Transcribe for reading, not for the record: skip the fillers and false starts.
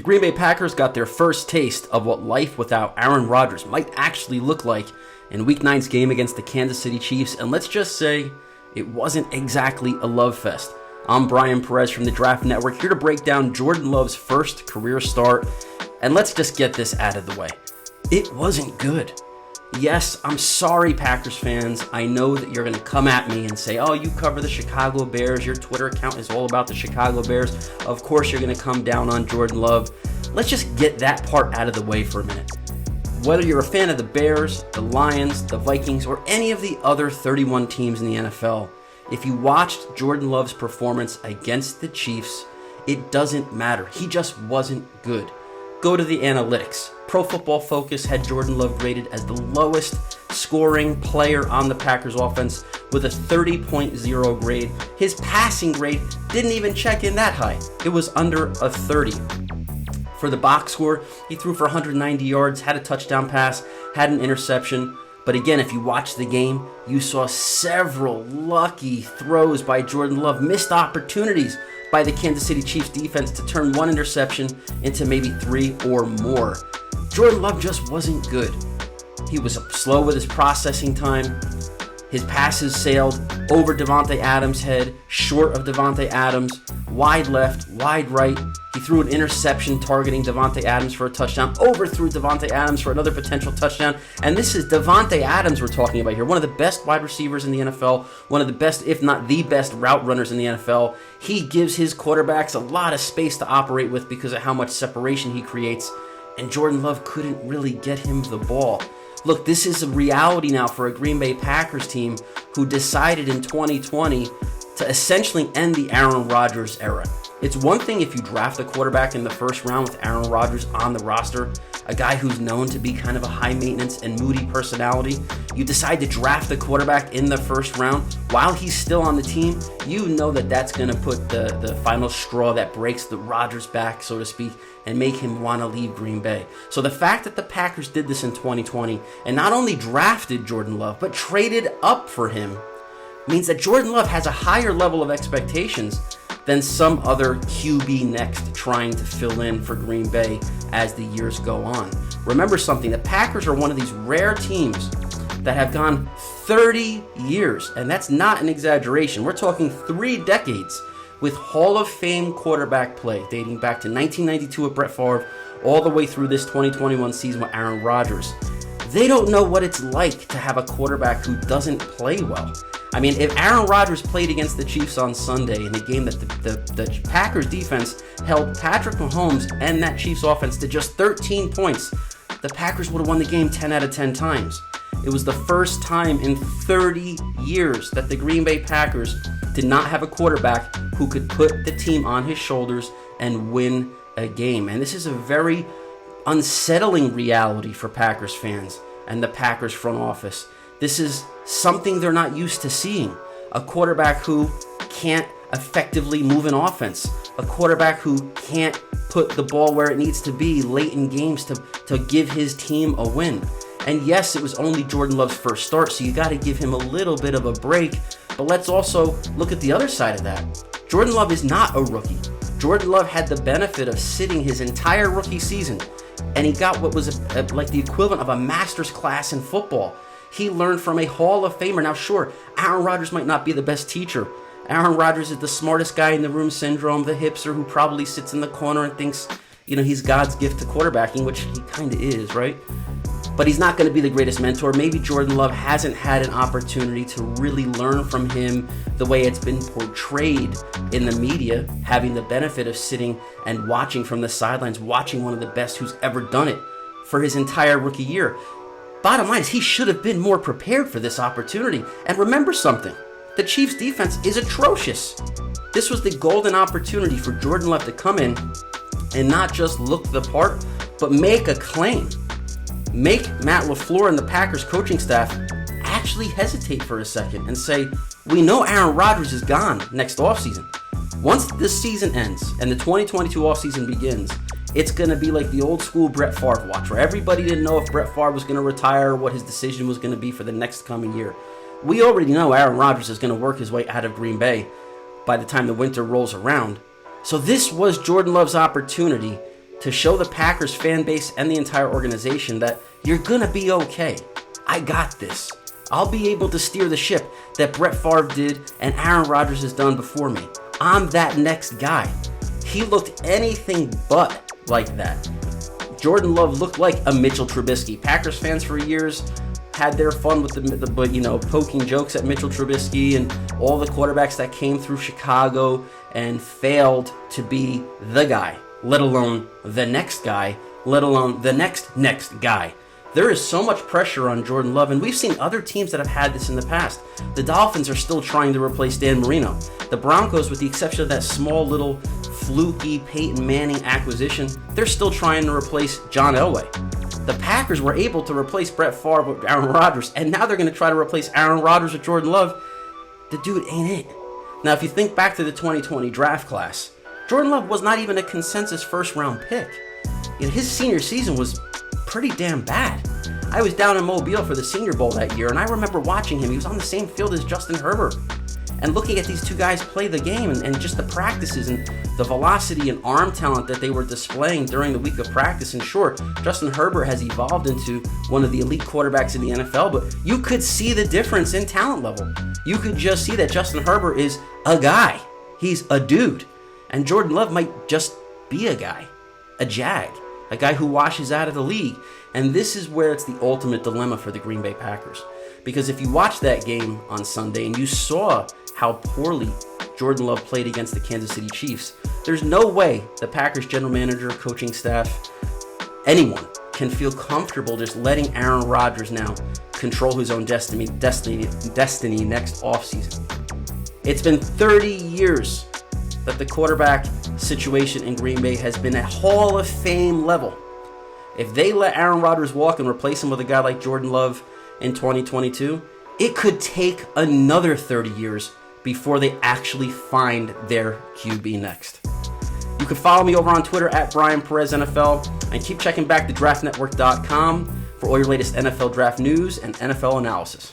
Green Bay Packers got their first taste of what life without Aaron Rodgers might actually look like in Week 9's game against the Kansas City Chiefs, and let's just say it wasn't exactly a love fest. I'm Bryan Perez from the Draft Network, here to break down Jordan Love's first career start, and let's just get this out of the way. It wasn't good. Yes, I'm sorry, Packers fans. I know that you're going to come at me and say, oh, you cover the Chicago Bears. Your Twitter account is all about the Chicago Bears. Of course, you're going to come down on Jordan Love. Let's just get that part out of the way for a minute. Whether you're a fan of the Bears, the Lions, the Vikings, or any of the other 31 teams in the NFL, if you watched Jordan Love's performance against the Chiefs, it doesn't matter. He just wasn't good. Go to the analytics. Pro Football Focus had Jordan Love graded as the lowest scoring player on the Packers offense with a 30.0 grade. His passing grade didn't even check in that high. It was under a 30. For the box score, he threw for 190 yards, had a touchdown pass, had an interception. But again, if you watch the game, you saw several lucky throws by Jordan Love, missed opportunities by the Kansas City Chiefs defense to turn one interception into maybe three or more. Jordan Love just wasn't good. He was slow with his processing time. His passes sailed over Davante Adams' head, short of Davante Adams, wide left, wide right. He threw an interception targeting Davante Adams for a touchdown, overthrew Davante Adams for another potential touchdown. And this is Davante Adams we're talking about here, one of the best wide receivers in the NFL, one of the best, if not the best, route runners in the NFL. He gives his quarterbacks a lot of space to operate with because of how much separation he creates, and Jordan Love couldn't really get him the ball. Look, this is a reality now for a Green Bay Packers team who decided in 2020 to essentially end the Aaron Rodgers era. It's one thing if you draft a quarterback in the first round with Aaron Rodgers on the roster, a guy who's known to be kind of a high maintenance and moody personality. You decide to draft the quarterback in the first round while he's still on the team. You know that that's going to put the final straw that breaks the Rodgers back, so to speak, and make him want to leave Green Bay. So the fact that the Packers did this in 2020 and not only drafted Jordan Love, but traded up for him means that Jordan Love has a higher level of expectations than some other QB next trying to fill in for Green Bay as the years go on. Remember something, the Packers are one of these rare teams that have gone 30 years, and that's not an exaggeration. We're talking 3 decades with Hall of Fame quarterback play dating back to 1992 with Brett Favre all the way through this 2021 season with Aaron Rodgers. They don't know what it's like to have a quarterback who doesn't play well. I mean, if Aaron Rodgers played against the Chiefs on Sunday in a game that the Packers defense held Patrick Mahomes and that Chiefs offense to just 13 points, the Packers would have won the game 10 out of 10 times. It was the first time in 30 years that the Green Bay Packers did not have a quarterback who could put the team on his shoulders and win a game. And this is a very unsettling reality for Packers fans and the Packers front office. This is something they're not used to seeing. A quarterback who can't effectively move an offense. A quarterback who can't put the ball where it needs to be late in games to give his team a win. And yes, it was only Jordan Love's first start, so you got to give him a little bit of a break. But let's also look at the other side of that. Jordan Love is not a rookie. Jordan Love had the benefit of sitting his entire rookie season, and he got what was like the equivalent of a master's class in football. He learned from a Hall of Famer. Now, sure, Aaron Rodgers might not be the best teacher. Aaron Rodgers is the smartest guy in the room syndrome, the hipster who probably sits in the corner and thinks, he's God's gift to quarterbacking, which he kind of is, right? But he's not going to be the greatest mentor. Maybe Jordan Love hasn't had an opportunity to really learn from him the way it's been portrayed in the media, having the benefit of sitting and watching from the sidelines, watching one of the best who's ever done it for his entire rookie year. Bottom line is he should have been more prepared for this opportunity. And remember something, the Chiefs defense is atrocious. This was the golden opportunity for Jordan Love to come in and not just look the part, but make a claim. Make Matt LaFleur and the Packers coaching staff actually hesitate for a second and say, we know Aaron Rodgers is gone next offseason. Once this season ends and the 2022 offseason begins, it's going to be like the old school Brett Favre watch, where everybody didn't know if Brett Favre was going to retire or what his decision was going to be for the next coming year. We already know Aaron Rodgers is going to work his way out of Green Bay by the time the winter rolls around. So this was Jordan Love's opportunity to show the Packers fan base and the entire organization that you're going to be okay. I got this. I'll be able to steer the ship that Brett Favre did and Aaron Rodgers has done before me. I'm that next guy. He looked anything but like that. Jordan Love looked like a Mitchell Trubisky. Packers fans for years had their fun with poking jokes at Mitchell Trubisky and all the quarterbacks that came through Chicago and failed to be the guy, let alone the next guy, let alone the next guy. There is so much pressure on Jordan Love, and we've seen other teams that have had this in the past. The Dolphins are still trying to replace Dan Marino. The Broncos, with the exception of that small little fluky Peyton Manning acquisition, they're still trying to replace John Elway. The Packers were able to replace Brett Favre with Aaron Rodgers, and now they're going to try to replace Aaron Rodgers with Jordan Love. The dude ain't it. Now, if you think back to the 2020 draft class, Jordan Love was not even a consensus first-round pick. His senior season was pretty damn bad. I was down in Mobile for the Senior Bowl that year, and I remember watching him. He was on the same field as Justin Herbert. And looking at these two guys play the game and just the practices and the velocity and arm talent that they were displaying during the week of practice. And sure, Justin Herbert has evolved into one of the elite quarterbacks in the NFL, but you could see the difference in talent level. You could just see that Justin Herbert is a guy. He's a dude. And Jordan Love might just be a guy, a jag, a guy who washes out of the league. And this is where it's the ultimate dilemma for the Green Bay Packers. Because if you watched that game on Sunday and you saw how poorly Jordan Love played against the Kansas City Chiefs, there's no way the Packers general manager, coaching staff, anyone can feel comfortable just letting Aaron Rodgers now control his own destiny next offseason. It's been 30 years that the quarterback situation in Green Bay has been at Hall of Fame level. If they let Aaron Rodgers walk and replace him with a guy like Jordan Love in 2022, it could take another 30 years before they actually find their QB next. You can follow me over on Twitter at Bryan Perez NFL, and keep checking back to draftnetwork.com for all your latest NFL draft news and NFL analysis.